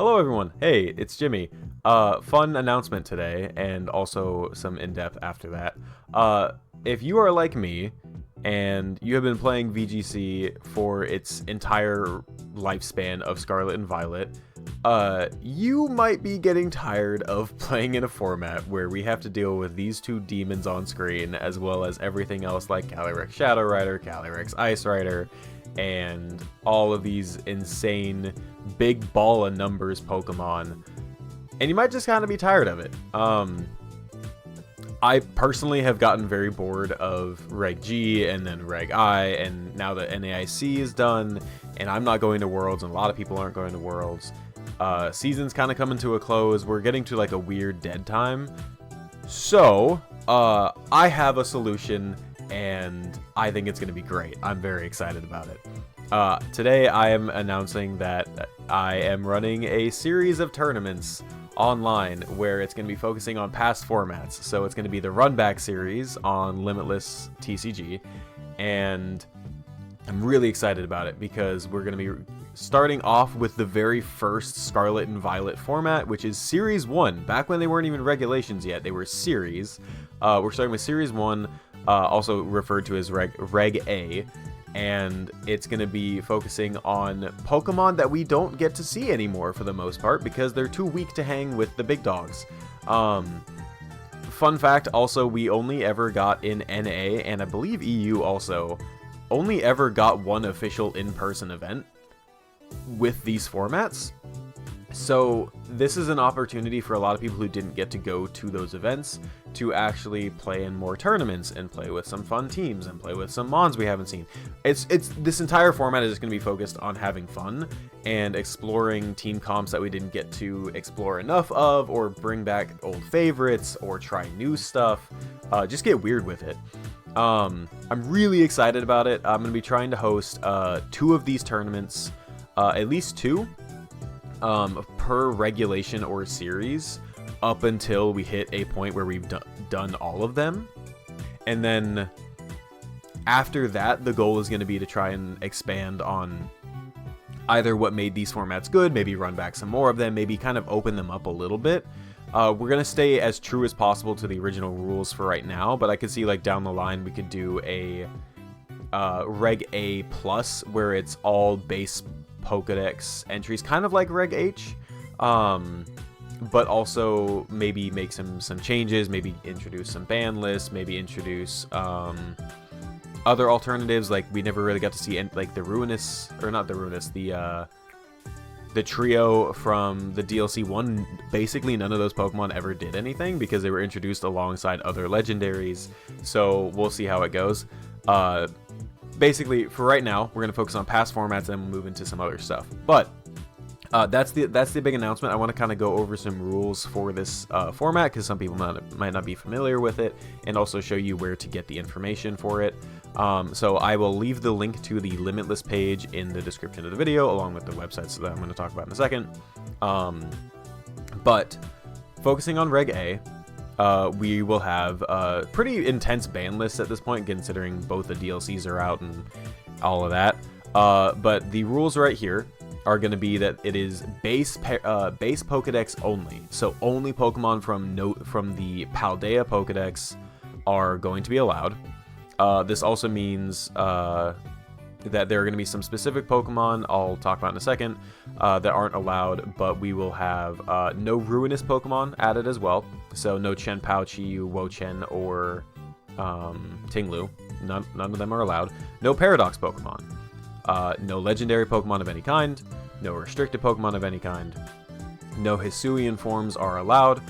Hello everyone. Hey, it's Jimmy. Fun announcement today, and also some in-depth after that. If you are like me, and you have been playing VGC for its entire lifespan of Scarlet and Violet, you might be getting tired of playing in a format where we have to deal with these two demons on screen, as well as everything else like Calyrex Shadow Rider, Calyrex Ice Rider, and all of these insane big ball of numbers Pokemon, and you might just kind of be tired of it. I personally have gotten very bored of Reg G and then Reg I, and now that NAIC is done and I'm not going to Worlds and a lot of people aren't going to Worlds, season's kind of coming to a close. We're getting to like a weird dead time. So I have a solution and I think it's going to be great. I'm very excited about it. Today I am announcing that I am running a series of tournaments online where it's going to be focusing on past formats. So it's going to be the Runback series on Limitless TCG, and I'm really excited about it because we're going to be starting off with the very first Scarlet and Violet format, which is Series 1. Back when they weren't even regulations yet, they were series. We're starting with Series 1, also referred to as Reg A. And it's going to be focusing on Pokemon that we don't get to see anymore for the most part because they're too weak to hang with the big dogs. Fun fact, also, we only ever got in NA, and I believe EU also, only ever got one official in-person event with these formats. So this is an opportunity for a lot of people who didn't get to go to those events to actually play in more tournaments and play with some fun teams and play with some mons we haven't seen. It's this entire format is just going to be focused on having fun and exploring team comps that we didn't get to explore enough of, or bring back old favorites, or try new stuff. Just get weird with it. I'm really excited about it. I'm going to be trying to host 2 of these tournaments, at least 2. Per regulation or series, up until we hit a point where we've done all of them. And then after that, the goal is going to be to try and expand on either what made these formats good, maybe run back some more of them, maybe kind of open them up a little bit. We're going to stay as true as possible to the original rules for right now, but I could see like down the line we could do a Reg A plus where it's all base Pokedex entries, kind of like Reg H, but also maybe make some changes, maybe introduce some ban lists, maybe introduce other alternatives. Like we never really got to see like the trio from the DLC 1. Basically none of those Pokemon ever did anything because they were introduced alongside other legendaries, so we'll see how it goes. Basically, for right now, we're going to focus on past formats and we'll move into some other stuff. But that's the big announcement. I want to kind of go over some rules for this format because some people might not be familiar with it, and also show you where to get the information for it. So I will leave the link to the Limitless page in the description of the video, along with the websites that I'm going to talk about in a second. But focusing on Reg A, we will have a pretty intense ban list at this point, considering both the DLCs are out and all of that. But the rules right here are going to be that it is base Pokedex only. So only Pokemon from the Paldea Pokedex are going to be allowed. This also means that there are going to be some specific Pokemon I'll talk about in a second that aren't allowed, but we will have no Ruinous Pokemon added as well. So no Chien-Pao, Chi-Yu, Wo-Chien, or Ting-Lu. None of them are allowed. No Paradox Pokemon. No Legendary Pokemon of any kind. No Restricted Pokemon of any kind. No Hisuian forms are allowed.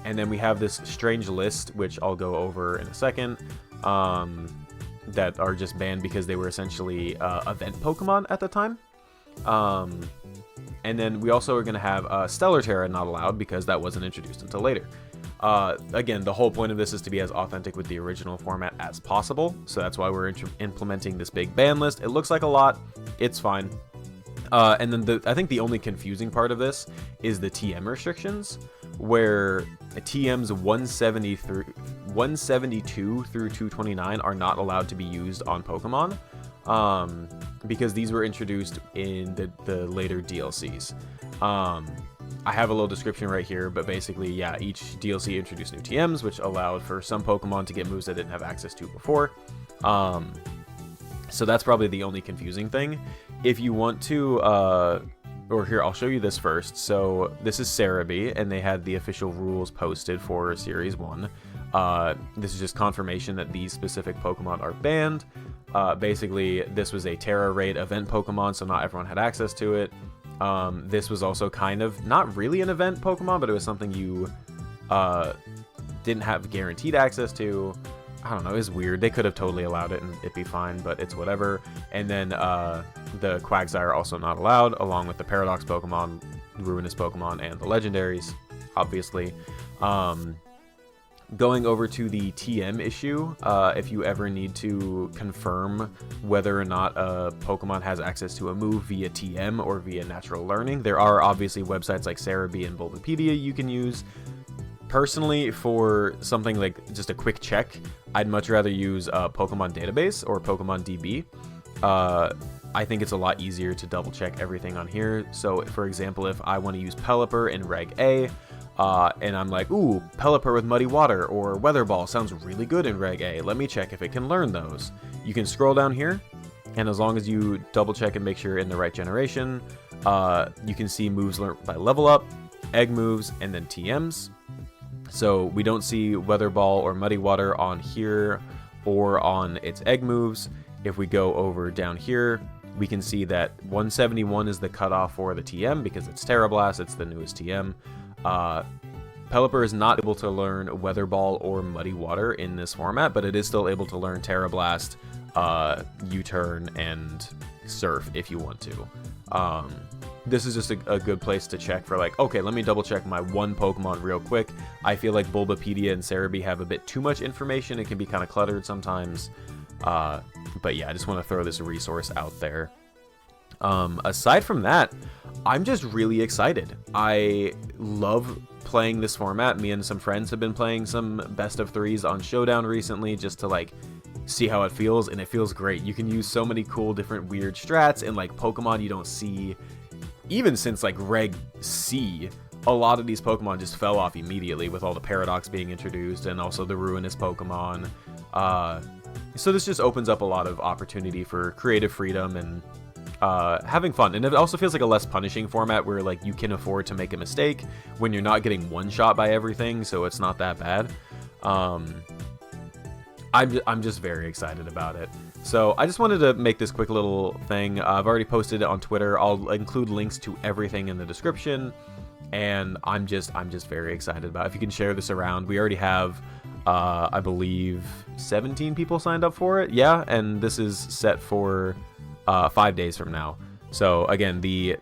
And then we have this strange list, which I'll go over in a second, that are just banned because they were essentially event Pokemon at the time. And then we also are going to have Stellar Terra not allowed because that wasn't introduced until later. Again, the whole point of this is to be as authentic with the original format as possible, so that's why we're implementing this big ban list. It looks like a lot. It's fine. And then I think the only confusing part of this is the TM restrictions, where TMs 172 through 229 are not allowed to be used on Pokemon, because these were introduced in the later DLCs. I have a little description right here, but basically, yeah, each DLC introduced new TMs, which allowed for some Pokemon to get moves they didn't have access to before. So that's probably the only confusing thing. If you want to, or here, I'll show you this first. So this is Serebii, and they had the official rules posted for Series 1. This is just confirmation that these specific Pokemon are banned. Basically, this was a Terra Raid event Pokemon, so not everyone had access to it. This was also kind of, not really an event Pokemon, but it was something you didn't have guaranteed access to. I don't know, it was weird. They could have totally allowed it and it'd be fine, but it's whatever. And then the Quagsire also not allowed, along with the Paradox Pokemon, Ruinous Pokemon, and the Legendaries, obviously. Going over to the TM issue, if you ever need to confirm whether or not a Pokemon has access to a move via TM or via natural learning, there are obviously websites like Serebii and Bulbapedia you can use. Personally, for something like just a quick check, I'd much rather use a Pokemon Database or Pokemon DB. I think it's a lot easier to double check everything on here. So, for example, if I want to use Pelipper in Reg A, and I'm like, ooh, Pelipper with Muddy Water or Weather Ball sounds really good in Reg A. Let me check if it can learn those. You can scroll down here, and as long as you double check and make sure you're in the right generation, you can see moves learned by level up, egg moves, and then TMs. So we don't see Weather Ball or Muddy Water on here or on its egg moves. If we go over down here, we can see that 171 is the cutoff for the TM because it's Terra Blast, it's the newest TM. Pelipper is not able to learn Weather Ball or Muddy Water in this format, but it is still able to learn Terra Blast, U-Turn, and Surf if you want to. This is just a good place to check for like, okay, let me double check my one Pokemon real quick. I feel like Bulbapedia and Serebii have a bit too much information. It can be kind of cluttered sometimes. But yeah, I just want to throw this resource out there. Aside from that, I'm just really excited. I love playing this format. Me and some friends have been playing some best of threes on Showdown recently just to like see how it feels, and it feels great. You can use so many cool different weird strats and like Pokemon you don't see even since like Reg C. A lot of these Pokemon just fell off immediately with all the Paradox being introduced and also the Ruinous Pokemon. So this just opens up a lot of opportunity for creative freedom and having fun. And it also feels like a less punishing format where like you can afford to make a mistake when you're not getting one shot by everything, so it's not that bad. I'm just very excited about it. So I just wanted to make this quick little thing. I've already posted it on Twitter. I'll include links to everything in the description, and I'm just very excited about it. If you can share this around. We already have I believe 17 people signed up for it. Yeah, and this is set for 5 days from now. So again, the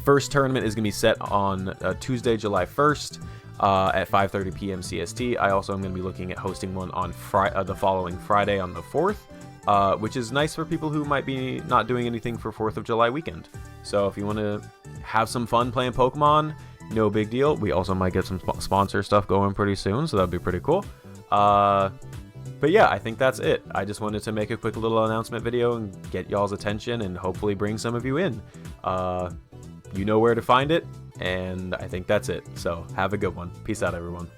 first tournament is going to be set on Tuesday, July 1st at 5:30 p.m. CST. I also am going to be looking at hosting one on the following Friday on the 4th, which is nice for people who might be not doing anything for 4th of July weekend. So if you want to have some fun playing Pokemon, no big deal. We also might get some sponsor stuff going pretty soon, so that'd be pretty cool. But yeah, I think that's it. I just wanted to make a quick little announcement video and get y'all's attention and hopefully bring some of you in. You know where to find it, and I think that's it. So have a good one. Peace out, everyone.